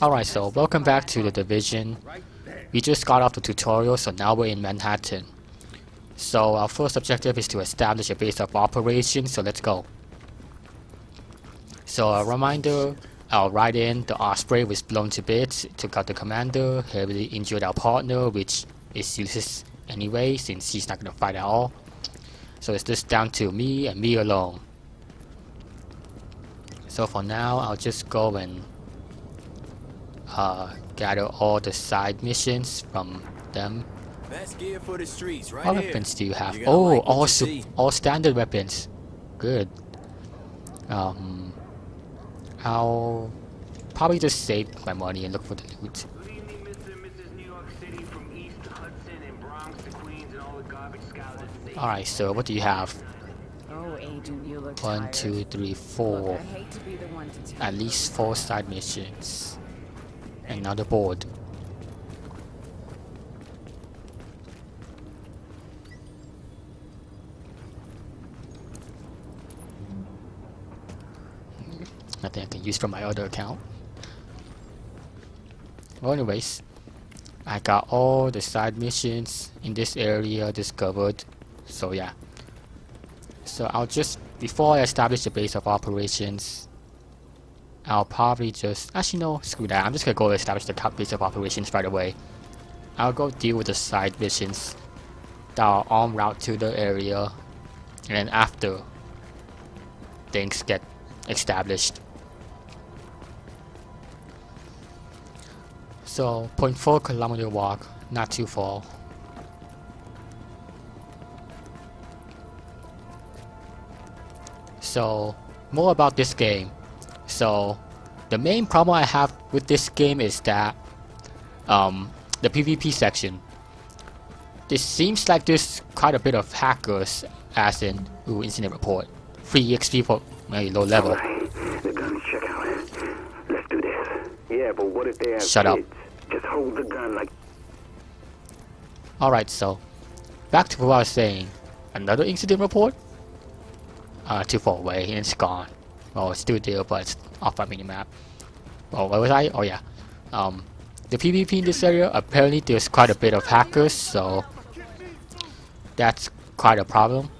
Alright, so welcome back to the Division. We just got off the tutorial, so now we're in Manhattan. So our first objective is to establish a base of operations, so let's go. So a reminder, our right in, the Osprey was blown to bits, took out the commander, heavily injured our partner, which is useless anyway, since he's not gonna fight at all. So it's just down to me and me alone. So for now, I'll just go and gather all the side missions from them. Best gear for the streets, right What here. weapons do you have? You're gonna Oh, like what you see. all standard weapons. Good. I'll probably just save my money and look for the loot. Good evening, Mr. and Mrs. New York City, from East to Hudson and Bronx to Queens and all the garbage scouts. Alright, so what do you have? Oh, Agent, you look 1, tired. 2, 3, Look, 4. I hate to be the one to tell At you least this, 4 side missions. Another board. Nothing I can use from my other account. Well, anyways, I got all the side missions in this area discovered. So yeah. So I'll just, before I establish the base of operations, I'll probably just, actually no, screw that. I'm just gonna go establish the base of operations right away. I'll go deal with the side missions that are en route to the area, and then after things get established. So 0.4 kilometer walk, not too far. So more about this game. So the main problem I have with this game is that the PvP section. It seems like there's quite a bit of hackers, as in incident report. Free XP for maybe low level. The guns check out. Let's do this. Yeah, but what if they have Shut up. kids? Just hold the gun like... Alright, so back to what I was saying. Another incident report? Too far away and it's gone. Well, it's still there, but it's off my minimap. Oh, where was I? Oh yeah. The PvP in this area, apparently there's quite a bit of hackers, so that's quite a problem.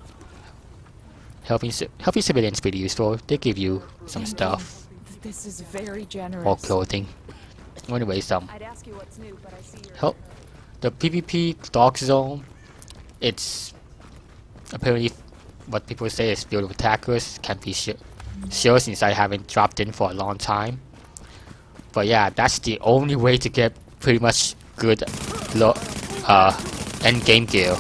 Helping civilians pretty useful. They give you some Thank stuff you. This is very generous. or clothing. Anyways, I'd ask you what's new, but I see you're help the PvP dark zone. It's apparently what people say is filled with hackers. Can't be sure since I haven't dropped in for a long time. But yeah, that's the only way to get pretty much good end game gear.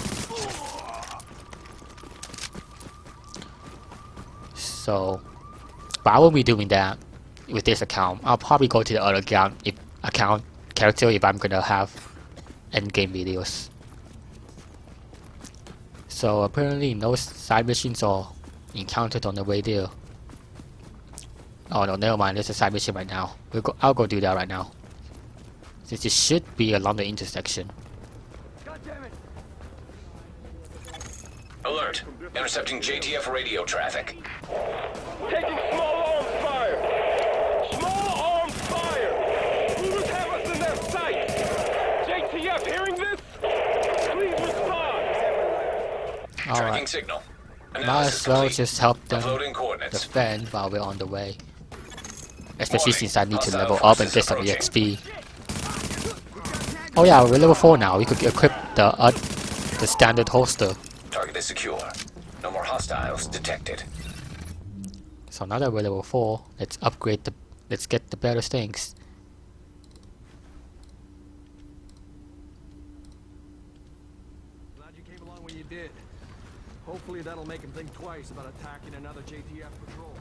So, but I won't be doing that with this account. I'll probably go to the other account character if I'm gonna have end game videos. So apparently no side missions are encountered on the way there. Oh no, never mind. There's a side mission right now. I'll go do that right now. Since it should be along the intersection. Alert. Intercepting JTF radio traffic. Taking small arms fire! Small arms fire! Looters have us in their sights! JTF, hearing this? Please respond! Tracking Alright. signal. Might Analysis as well complete. just help them Uploading coordinates. defend while we're on the way. Especially Warning. since I need to Hostile level up and forces get some approaching. EXP. Oh yeah, we're level 4 now. We could equip the standard holster. Target is secure. No more hostiles detected. So now that we're level 4, let's upgrade let's get the better things. Glad you came along when you did. Hopefully that'll make him think twice about attacking another JTF patrol.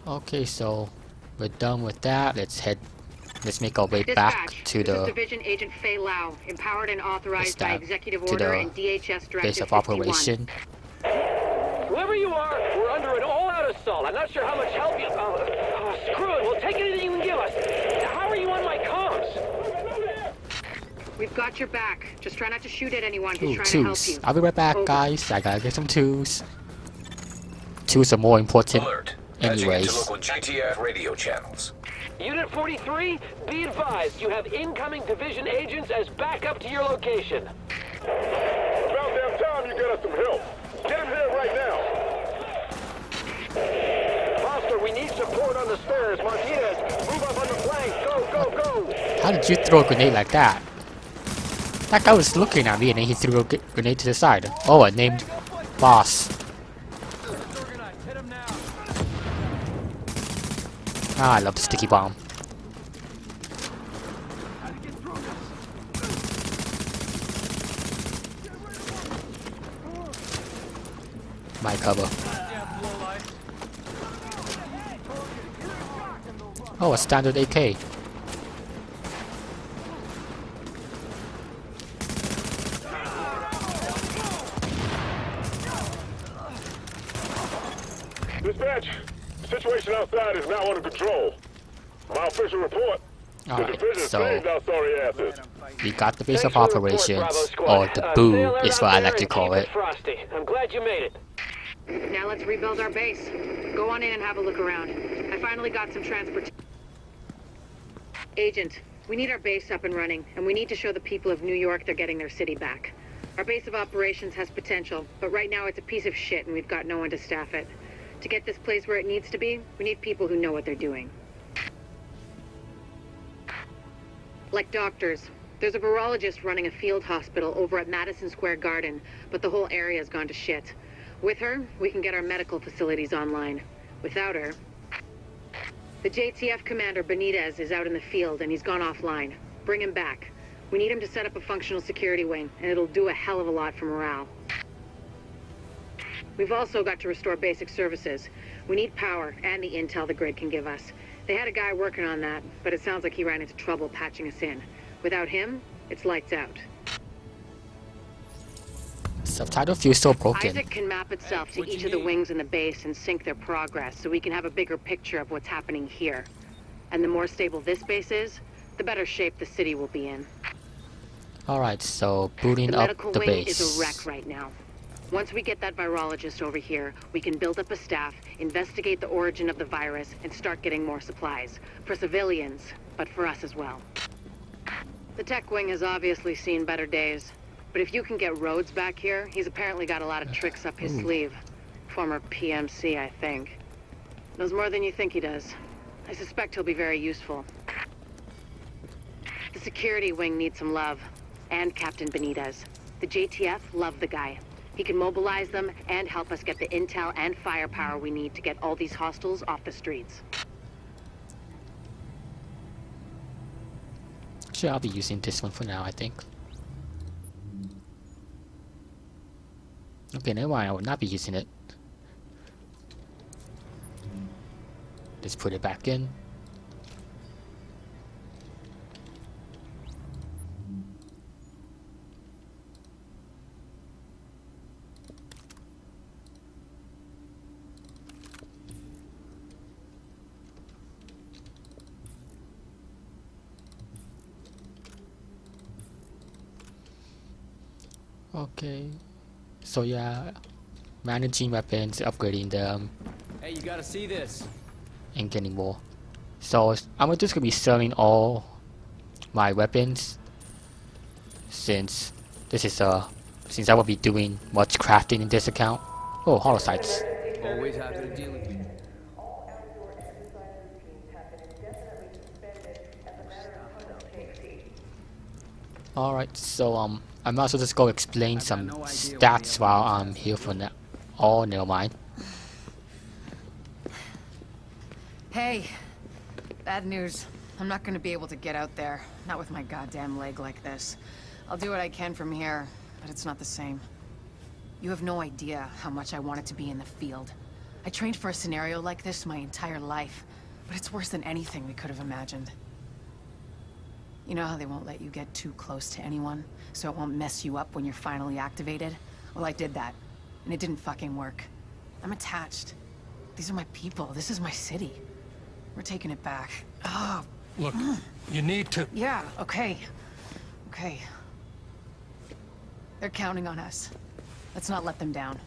Okay, so we're done with that. Let's make our way back Dispatch, to this is the Division Agent Fei Lau, empowered and authorized by Estab- Executive to Order the and DHS Directive base of 51. operation. Whoever you are, we're under an all-out assault. I'm not sure how much help you... screw it, we'll take anything you can give us. How are you on my comms? We've got your back. Just try not to shoot at anyone who's Ooh, trying to help twos. you. I'll be right back, Over. guys. I gotta get some twos. Twos are more important. Alert. Patching into Anyways, local JTF radio channels. Unit 43, be advised, you have incoming division agents as backup to your location. About damn time you get us some help. Get him here right now. Foster, we need support on the stairs. Martinez, move up on the flank. Go, go, go. how did you throw a grenade like that? That guy was looking at me and then he threw a grenade to the side. Oh, a named boss. Organized. Hit him now. Ah, I love the sticky bomb. My cover. Oh, a standard AK. Dispatch, the situation outside is now under control. My official report. The Alright, division so saved our sorry asses. we got the base Thanks of for the report, operations, Bravo Squad. or the Sail BoO out is out what I there like to and call keep it. Frosty. I'm glad you made it. Now let's rebuild our base. Go on in and have a look around. I finally got some transport. Agent, we need our base up and running, and we need to show the people of New York they're getting their city back. Our base of operations has potential, but right now it's a piece of shit and we've got no one to staff it. To get this place where it needs to be, we need people who know what they're doing. Like doctors. There's a virologist running a field hospital over at Madison Square Garden, but the whole area's gone to shit. With her, we can get our medical facilities online. Without her... The JTF commander, Benitez, is out in the field and he's gone offline. Bring him back. We need him to set up a functional security wing, and it'll do a hell of a lot for morale. We've also got to restore basic services. We need power and the intel the grid can give us. They had a guy working on that, but it sounds like he ran into trouble patching us in. Without him, it's lights out. Subtitle feels so broken. Isaac can map itself to each of the wings in the base and sync their progress so we can have a bigger picture of what's happening here. And the more stable this base is, the better shape the city will be in. Alright, so booting The up medical the wing base. is a wreck right now. Once we get that virologist over here, we can build up a staff, investigate the origin of the virus, and start getting more supplies. For civilians, but for us as well. The tech wing has obviously seen better days. But if you can get Rhodes back here, he's apparently got a lot of tricks up his sleeve. Former PMC, I think. Knows more than you think he does. I suspect he'll be very useful. The security wing needs some love. And Captain Benitez. The JTF love the guy. He can mobilize them and help us get the intel and firepower we need to get all these hostiles off the streets. Actually, I'll be using this one for now, I think. Okay, never mind, I will not be using it. Let's put it back in. Okay. So yeah, managing weapons, upgrading them, Hey, you gotta see this. and getting more. So I'm just gonna be selling all my weapons since this is since I will be doing much crafting in this account. Oh, holosites. Always happy to deal with you. Alright, so I might as well just go explain some stats while I'm here for now. Oh, never mind. Hey, bad news. I'm not gonna be able to get out there. Not with my goddamn leg like this. I'll do what I can from here, but it's not the same. You have no idea how much I wanted to be in the field. I trained for a scenario like this my entire life, but it's worse than anything we could have imagined. You know how they won't let you get too close to anyone, so it won't mess you up when you're finally activated? Well, I did that, and it didn't fucking work. I'm attached. These are my people. This is my city. We're taking it back. Oh. Look, you need to... Yeah, okay. Okay. They're counting on us. Let's not let them down.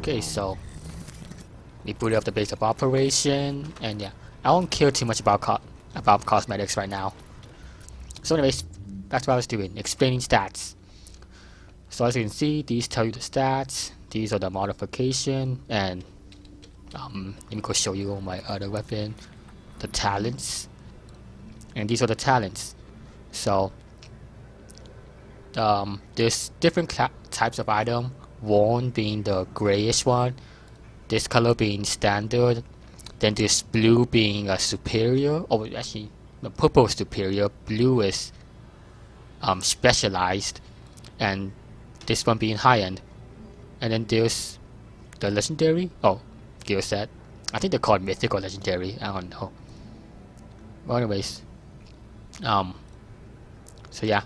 Okay, so we boot up the base of operation, and yeah, I won't care too much about cosmetics right now. So anyways, that's what I was doing, explaining stats. So as you can see, these tell you the stats. These are the modification, and let me go show you my other weapon, the talents. And these are the talents. So there's different types of item. Worn being the grayish one, this color being standard, then this blue being a superior, or actually the purple is superior, blue is specialized, and this one being high end. And then there's the legendary, gear set. I think they're called mythic or legendary, I don't know. Well, anyways, so yeah,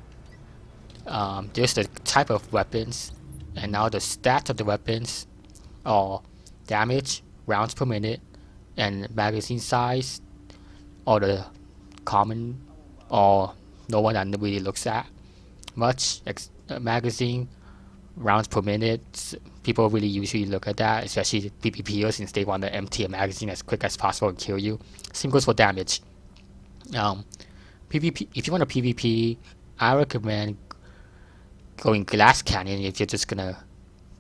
there's the type of weapons, and now the stats of the weapons are damage, rounds per minute, and magazine size, or the common, or no one that really looks at much. Magazine, rounds per minute, people really usually look at that, especially PvPers, since they want to empty a magazine as quick as possible and kill you. Same goes for damage. PvP, if you want a PvP, I recommend going Glass Canyon if you're just gonna,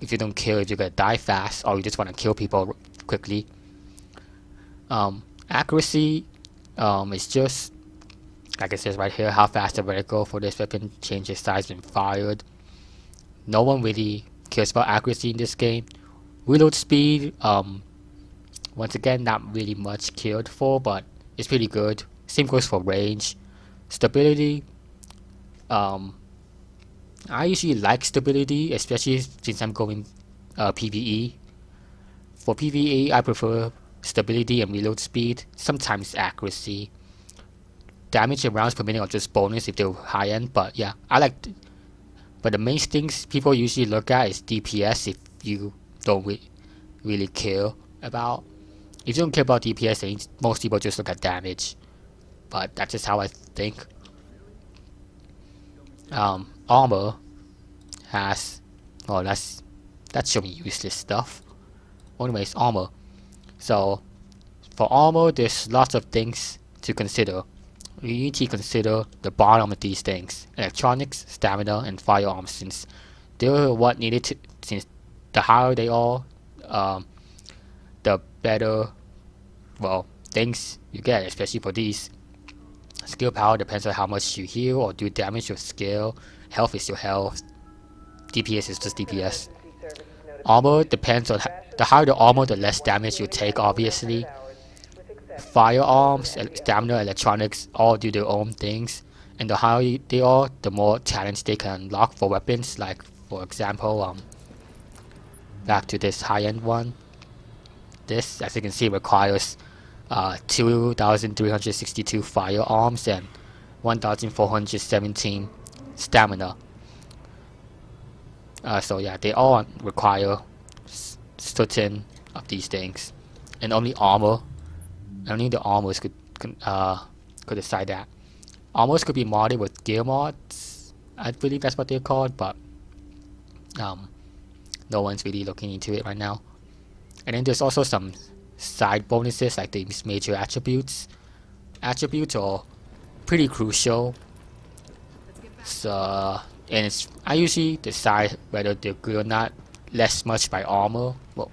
if you don't care if you're gonna die fast or you just want to kill people quickly. Accuracy is just like it says right here, how fast the reticle for this weapon changes size when fired. No one really cares about accuracy in this game. Reload speed, once again, not really much cared for, but it's pretty good. Same goes for range. Stability, I usually like stability, especially since I'm going PvE. For PvE, I prefer stability and reload speed, sometimes accuracy. Damage and rounds per minute are just bonus if they're high end, but yeah, I like. But the main things people usually look at is DPS if you don't really care about. If you don't care about DPS, then most people just look at damage. But that's just how I think. Armor has, oh, that's showing useless stuff. Anyways, armor. So for armor, there's lots of things to consider. You need to consider the bottom of these things: electronics, stamina, and firearms, since they're what needed to. Since the higher they are, the better, well, things you get, especially for these. Skill power depends on how much you heal or do damage with skill. Health is your health. DPS is just DPS. Armor depends on the higher the armor, the less damage you take, obviously. Firearms, stamina, electronics all do their own things, and the higher they are, the more talents they can unlock for weapons. Like for example, back to this high-end one. This, as you can see, requires 2,362 firearms and 1,417 stamina. So yeah, they all require certain of these things, and only the armors could decide that. Armors could be modded with gear mods, I believe that's what they're called, but no one's really looking into it right now. And then there's also some side bonuses like these major attributes. Attributes are pretty crucial. So, and I usually decide whether they're good or not less much by armor. Well,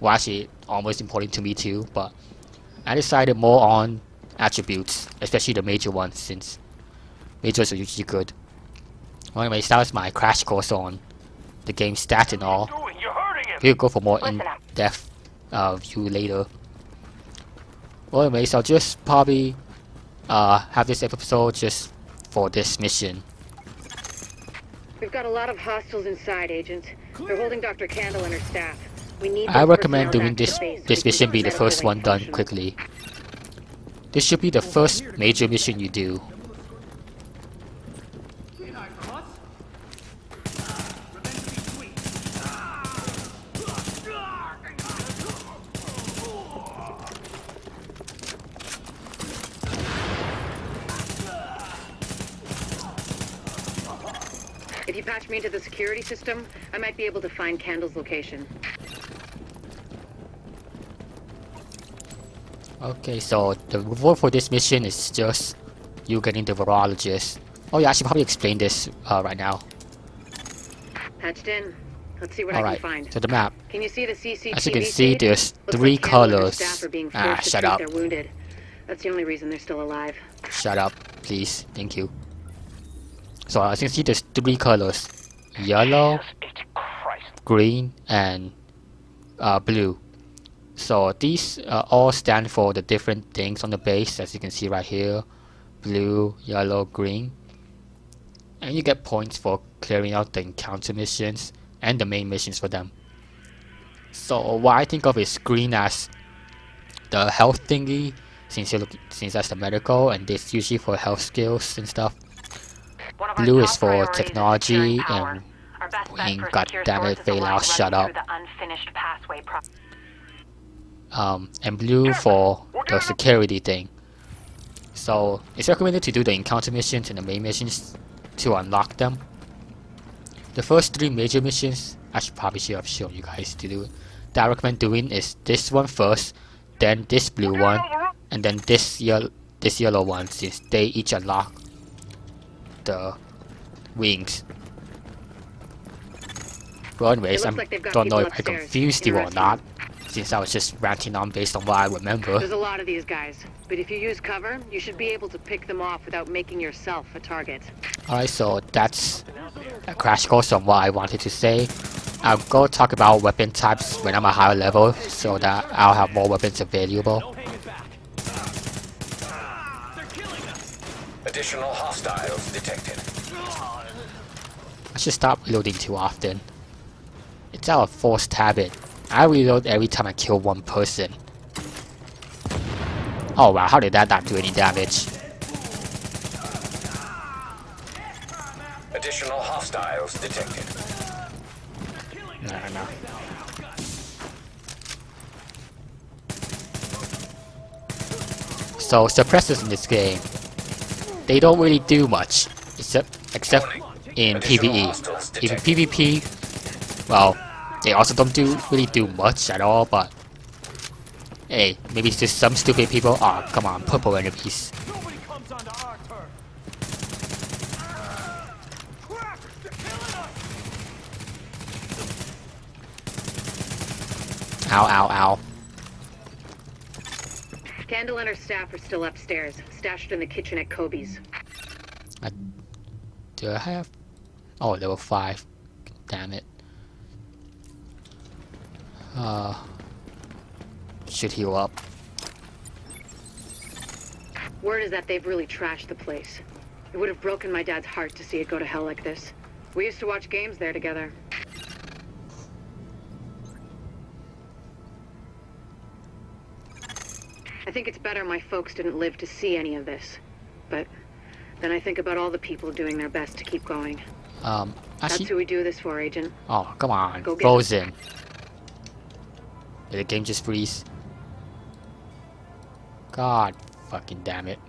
actually, armor is important to me too, but I decided more on attributes, especially the major ones, since majors are usually good. Well, anyways, that was my crash course on the game stats and all. We'll go for more in-depth view later. Well, anyways, I'll just probably have this episode just for this mission. We've got a lot of hostiles inside, Agent. They're holding Dr. Kandel and her staff. We need I recommend doing this mission be the first one done quickly. This should be the first major mission you do. If you patch me into the security system, I might be able to find Kandel's location. Okay, so the reward for this mission is just you getting the virologist. Oh yeah, I should probably explain this right now. Patched in. Let's see what I Alright, can find. so the map. Can you see the CCTV? As you can see, feed? there's Looks 3 like Kandel and her colors. staff are being Ah, forced to shut treat up. their wounded. That's the only reason they're still alive. Shut up, please. Thank you. So as you can see, there's 3 colors. Yellow, green, and blue. So these all stand for the different things on the base, as you can see right here. Blue, yellow, green. And you get points for clearing out the encounter missions and the main missions for them. So what I think of is green as the health thingy, since that's the medical, and this usually for health skills and stuff. Blue is for technology, and green, goddammit, Failout, shut up. And blue for the security thing. So it's recommended to do the encounter missions and the main missions to unlock them. The first 3 major missions, I probably should have shown you guys to do it. That I recommend doing is this one first, then this blue one, and then this yellow one, since they each unlock the wings. Well, anyways, I don't know if I confused you or not, since I was just ranting on based on what I remember. There's a lot of these guys, but if you use cover, you should be able to pick them off without making yourself a target. Alright, so that's a crash course on what I wanted to say. I'll go talk about weapon types when I'm a higher level, so that I'll have more weapons available. Additional hostiles detected. I should stop reloading too often. It's our forced habit. I reload every time I kill one person. Oh wow, how did that not do any damage? Additional hostiles detected. No. So suppressors in this game, they don't really do much, except in PvE. Even PvP, well, they also don't really do much at all, but hey, maybe it's just some stupid people. Oh, come on, purple enemies. Ow, ow, ow. Kandel and her staff are still upstairs, stashed in the kitchen at Kobe's. Do I have? Oh, level 5. Damn it. Should heal up. Word is that they've really trashed the place. It would have broken my dad's heart to see it go to hell like this. We used to watch games there together. I think it's better my folks didn't live to see any of this. But then I think about all the people doing their best to keep going. Actually, That's who we do this for, Agent. oh, come on. Go get Frozen. Did the game just freeze? God fucking damn it.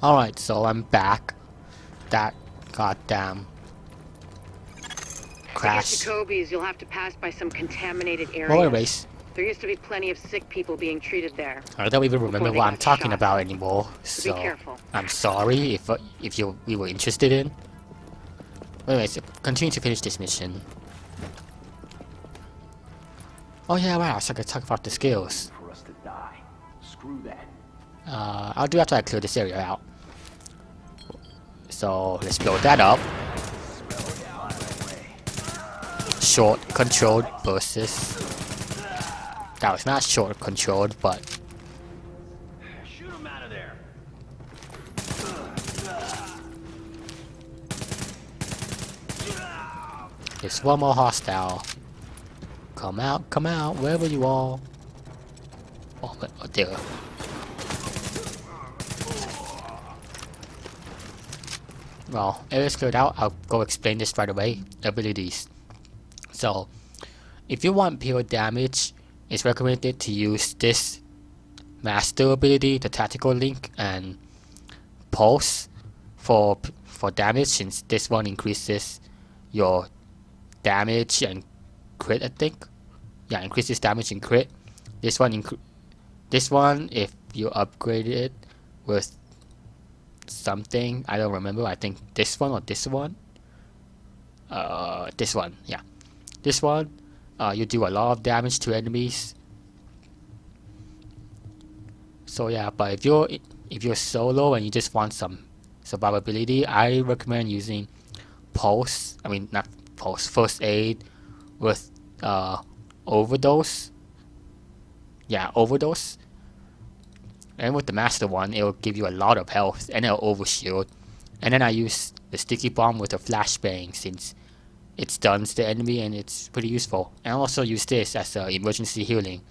Alright, so I'm back. That goddamn To crash. get to Kobe's, you'll have to pass by some contaminated areas. Roller race. There used to be plenty of sick people being treated there. I don't even remember they what I'm got talking shot. about anymore, So so be careful. I'm sorry if we were interested in. Anyways, continue to finish this mission. Oh yeah, wow, so I could talk about the skills. For us to die. Screw that. I'll do after I clear this area out. So let's blow that up. Short controlled versus. That was not short controlled, but Shoot him out of there. there's one more hostile. Come out, wherever you are. Oh, there. Well, area's cleared out. I'll go explain this right away. Abilities. So, if you want pure damage, it's recommended to use this master ability, the tactical link, and pulse for damage, since this one increases your damage and crit, I think. Yeah, increases damage and crit. This one, if you upgrade it with something, I don't remember. I think this one or this one. This one, yeah. This one, you do a lot of damage to enemies. So yeah, but if you're solo and you just want some survivability, I recommend using pulse. I mean, not pulse. First aid with overdose. Yeah, overdose. And with the master one, it'll give you a lot of health and it'll overshield. And then I use the sticky bomb with a flashbang since it stuns the enemy and it's pretty useful. And I also use this as emergency healing.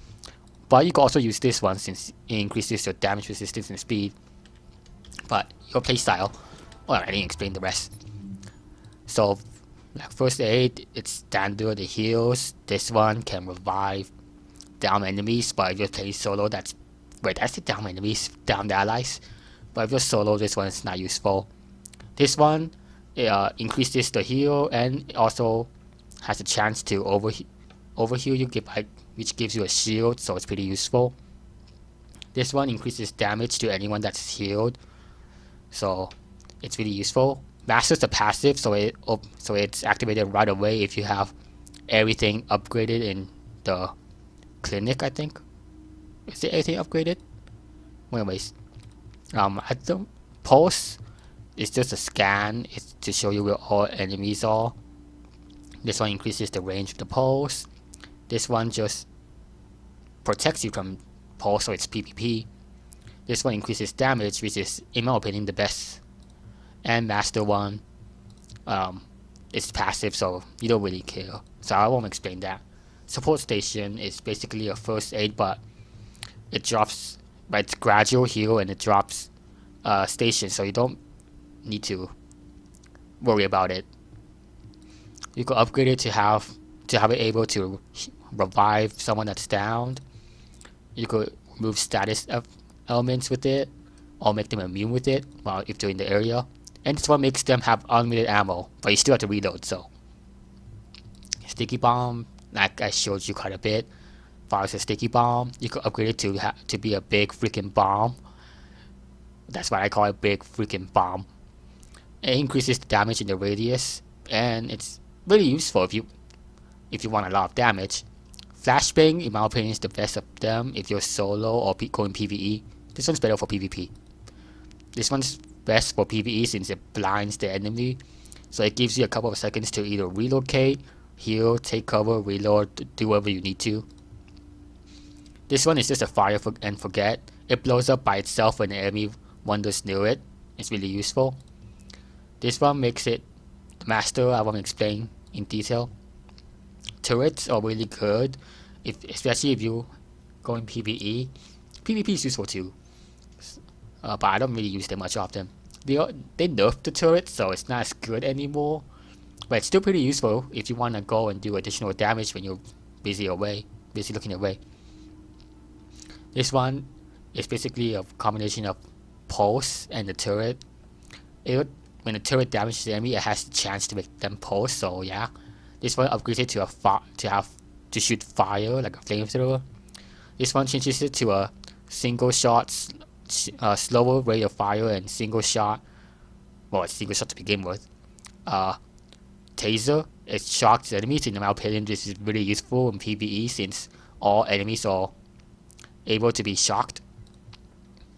But you can also use this one since it increases your damage resistance and speed. But your playstyle. Well, I didn't explain the rest. So, like first aid, it's standard, it heals. This one can revive down enemies, but if you're playing solo, that's it, down enemies, down the allies. But if you're solo, this one is not useful. This one increases the heal and it also has a chance to overheal you, which gives you a shield, so it's pretty useful. This one increases damage to anyone that's healed, so it's really useful. Master's a passive, so it's activated right away if you have everything upgraded in the clinic, I think. Is it anything upgraded? Anyways, I don't. Pulse is just a scan. It's to show you where all enemies are. This one increases the range of the pulse. This one just protects you from pulse, so it's PvP. This one increases damage, which is, in my opinion, the best. And master one, it's passive, so you don't really care. So I won't explain that. Support station is basically a first aid, but it drops, but it's gradual heal and it drops station, so you don't need to worry about it. You can upgrade it to have it able to revive someone that's downed. You could remove status elements with it, or make them immune with it while if they're in the area. And this one makes them have unlimited ammo, but you still have to reload. So, sticky bomb, like I showed you quite a bit. Fires a sticky bomb. You could upgrade it to be a big freaking bomb. That's why I call it big freaking bomb. It increases the damage in the radius, and it's really useful if you want a lot of damage. Flashbang, in my opinion, is the best of them if you're solo or going PvE. This one's better for PvP. This one's best for PvE since it blinds the enemy, so it gives you a couple of seconds to either relocate, heal, take cover, reload, do whatever you need to. This one is just a fire and forget. It blows up by itself when the enemy wanders near it. It's really useful. This one makes it the master. I won't explain in detail. Turrets are really good, especially if you go in PvE. PvP is useful too, but I don't really use them much often. They nerfed the turrets, so it's not as good anymore. But it's still pretty useful if you want to go and do additional damage when you're busy looking away. This one is basically a combination of pulse and the turret. When the turret damages the enemy, it has the chance to make them pulse. So yeah, this one upgrades it to shoot fire like a flamethrower. This one changes it to a single shot, slower rate of fire and single shot. Well, it's single shot to begin with. Taser, it shocks enemies. In my opinion, this is really useful in PvE since all enemies are able to be shocked.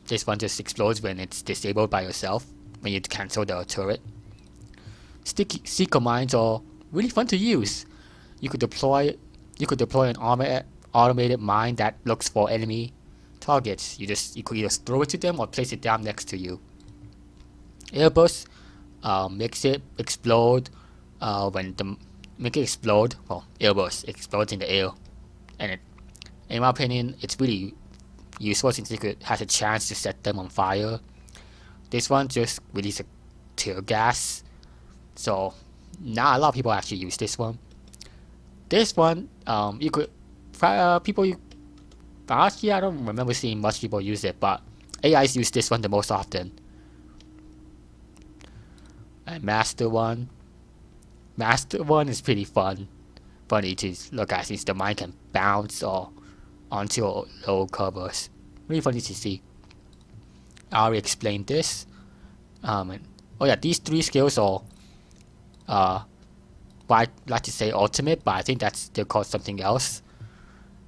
This one just explodes when it's disabled by yourself, when you cancel the turret. Seeker mines are really fun to use. You could deploy an automated mine that looks for enemy targets. You could either throw it to them or place it down next to you. Airburst makes it explode airburst explodes in the air, and in my opinion, it's really useful since it has a chance to set them on fire. This one just releases a tear gas, so not a lot of people actually use this one. This one, actually I don't remember seeing much people use it, but AIs use this one the most often. And master one, Master one is pretty funny to look at since the mine can bounce or onto low covers. Really funny to see. I already explained this. Oh yeah, these 3 skills are I'd like to say ultimate, but I think they're called something else.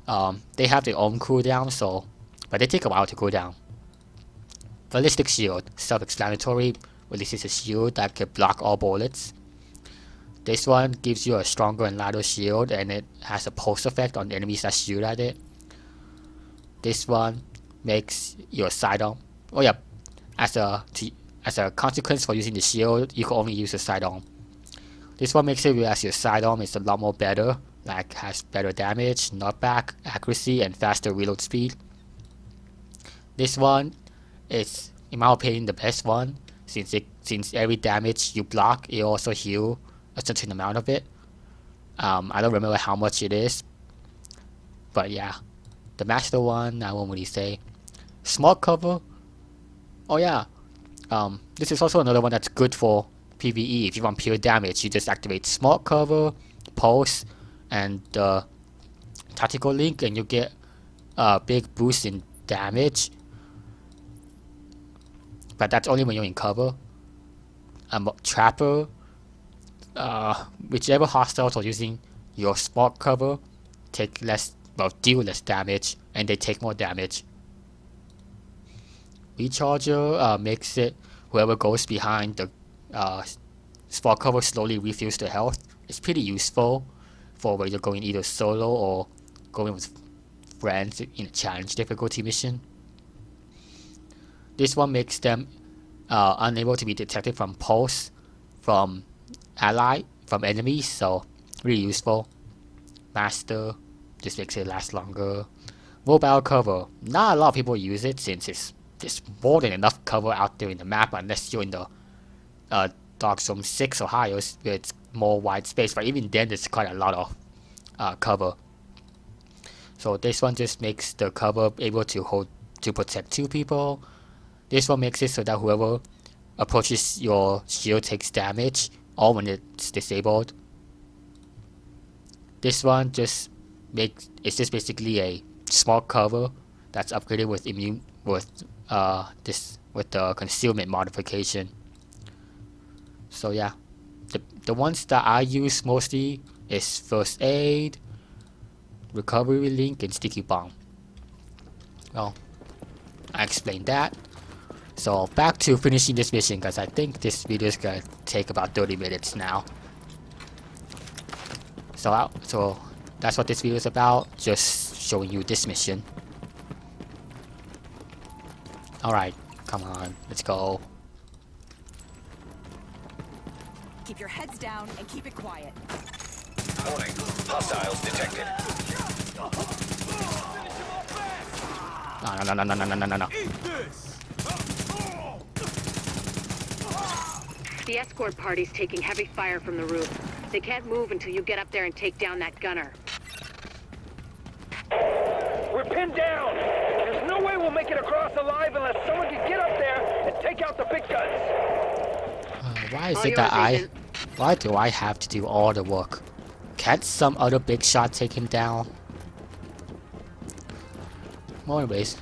They have their own cooldown, but they take a while to cool down. Ballistic shield, self-explanatory, releases a shield that can block all bullets. This one gives you a stronger and lighter shield, and it has a pulse effect on enemies that shoot at it. This one makes your sidearm. Oh yeah, as a consequence for using the shield, you can only use the sidearm. This one makes it as your sidearm is a lot more better, like has better damage, knockback, accuracy, and faster reload speed. This one is, in my opinion, the best one, since every damage you block, it also heals a certain amount of it. I don't remember how much it is, but yeah, the master one I won't really say. Smart cover. Oh yeah, this is also another one that's good for PvE. If you want pure damage, you just activate smart cover, pulse, and tactical link, and you get a big boost in damage. But that's only when you're in cover. Trapper. Whichever hostiles are using your smart cover deal less damage, and they take more damage. Recharger makes it whoever goes behind the smart cover slowly refills their health. It's pretty useful for when you're going either solo or going with friends in a challenge difficulty mission. This one makes them unable to be detected from pulse from enemies, so really useful. Master just makes it last longer. Mobile cover, not a lot of people use it since there's more than enough cover out there in the map, unless you're in the Dark Zone 6 or higher, where it's more wide space, but even then there's quite a lot of cover. So this one just makes the cover able to protect 2 people. This one makes it so that whoever approaches your shield takes damage, or when it's disabled. This one it's just basically a smart cover that's upgraded with the concealment modification. So yeah, the ones that I use mostly is first aid, recovery link, and sticky bomb. Well, I explained that. So back to finishing this mission, because I think this video is gonna take about 30 minutes now. So that's what this video is about, just showing you this mission. Alright, come on, let's go. Keep your heads down and keep it quiet. Warning, hostiles detected. No. The escort party's taking heavy fire from the roof. They can't move until you get up there and take down that gunner. We're pinned down! There's no way we'll make it across alive unless someone can get up there and take out the big guns! Why is it that why do I have to do all the work? Can't some other big shot take him down? Well, anyways,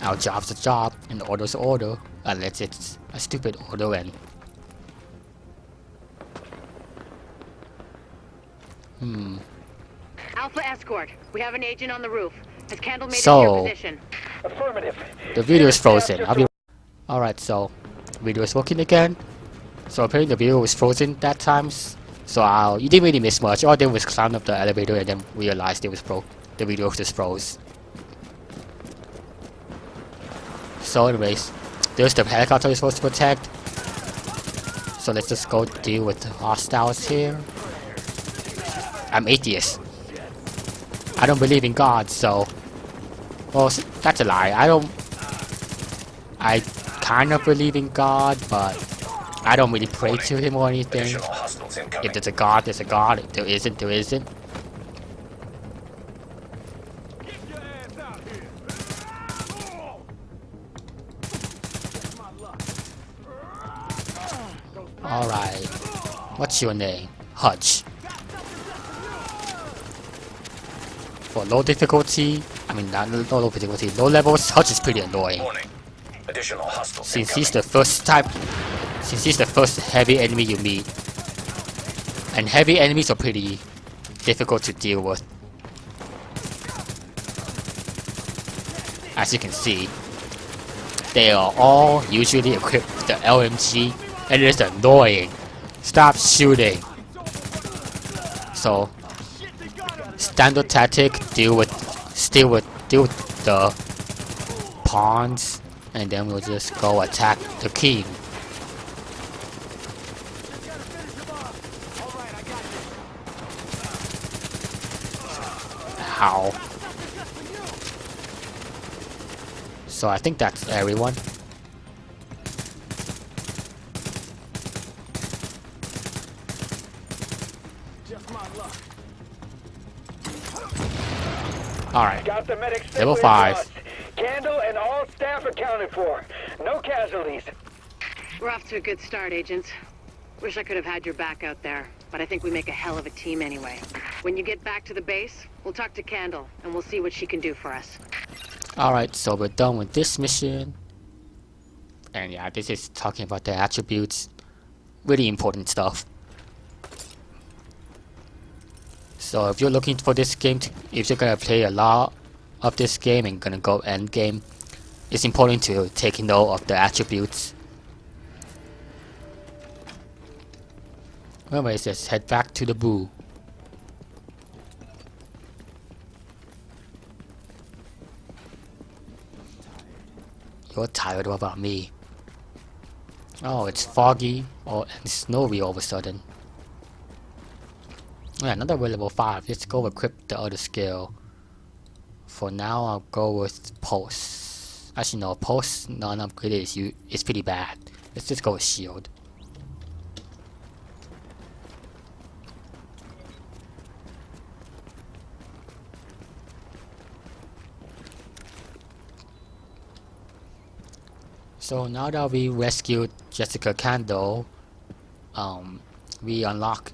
our job's a job and the order's an order, unless it's a stupid order. And Alpha escort, we have an agent on the roof. Has Kandel made it to So- your position? Affirmative. the video is frozen. Alright, so video is working again. So apparently the video was frozen that time. So you didn't really miss much. All I did was climb up the elevator and then realized the video just froze. So anyways, there's the helicopter you're supposed to protect. So let's just go deal with the hostiles here. I'm atheist. I don't believe in God, so... Well, that's a lie. I kind of believe in God, but I don't really pray to him or anything. Additional hostiles incoming. If there's a God, there's a God. If there isn't, there isn't. Alright. What's your name? Hutch. For low difficulty, I mean not low difficulty, low levels, Hutch is pretty annoying. Warning. Additional hostiles Since incoming. he's the first heavy enemy you meet. And heavy enemies are pretty difficult to deal with. As you can see, they are all usually equipped with the LMG, and it is annoying. Stop shooting. So, standard tactic, deal with the pawns, and then we'll just go attack the king. How? So I think that's everyone. Alright. Got the medics Level safely 5. across. Kandel and all staff accounted for. No casualties. We're off to a good start, agents. Wish I could have had your back out there, but I think we make a hell of a team anyway. When you get back to the base, we'll talk to Kandel, and we'll see what she can do for us. Alright, so we're done with this mission. And yeah, this is talking about the attributes. Really important stuff. So if you're looking for this game, if you're gonna play a lot of this game and gonna go end game, it's important to take note of the attributes. Anyways, let's head back to the BoO. You're tired about me. Oh, it's foggy and snowy all of a sudden. Yeah, another level 5. Let's go equip the other skill. For now, I'll go with Pulse. Actually, no, Pulse non-upgraded is pretty bad. Let's just go with Shield. So now that we rescued Jessica Kandel, we unlock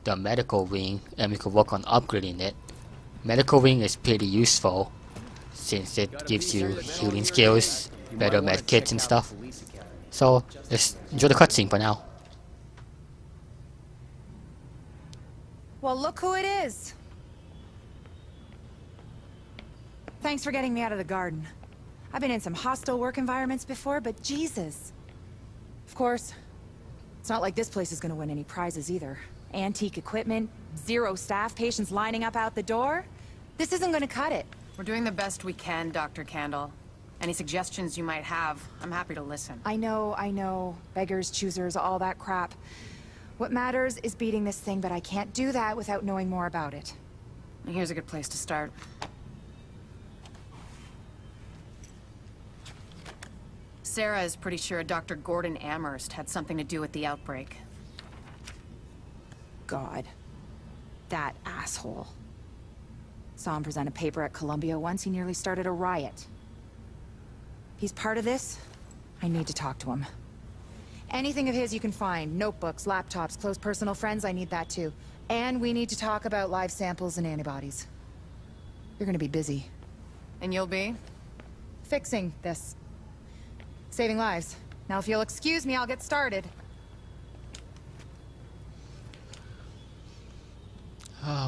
the medical wing and we can work on upgrading it. Medical wing is pretty useful since it gives you healing skills, better med kits and stuff. So let's enjoy the cutscene for now. Well, look who it is. Thanks for getting me out of the garden. I've been in some hostile work environments before, but Jesus. Of course, it's not like this place is gonna win any prizes either. Antique equipment, 0 staff, patients lining up out the door. This isn't gonna cut it. We're doing the best we can, Dr. Kandel. Any suggestions you might have, I'm happy to listen. I know. Beggars, choosers, all that crap. What matters is beating this thing, but I can't do that without knowing more about it. Here's a good place to start. Sarah is pretty sure Dr. Gordon Amherst had something to do with the outbreak. God. That asshole. Saw him present a paper at Columbia once. He nearly started a riot. He's part of this. I need to talk to him. Anything of his you can find. Notebooks, laptops, close personal friends, I need that too. And we need to talk about live samples and antibodies. You're gonna be busy. And you'll be? Fixing this. Saving lives. Now if you'll excuse me, I'll get started.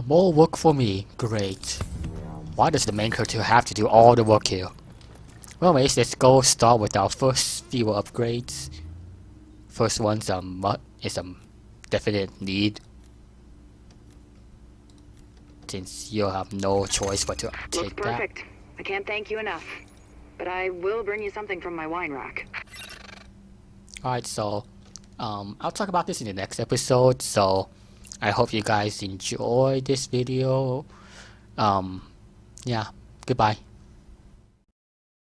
More work for me. Great. Why does the main character have to do all the work here? Well, anyways, let's go start with our first few upgrades. First one's is a definite need, since you'll have no choice but to take Looks that. perfect. I can't thank you enough. But I will bring you something from my wine rack. Alright, so I'll talk about this in the next episode, so I hope you guys enjoy this video. Yeah, goodbye.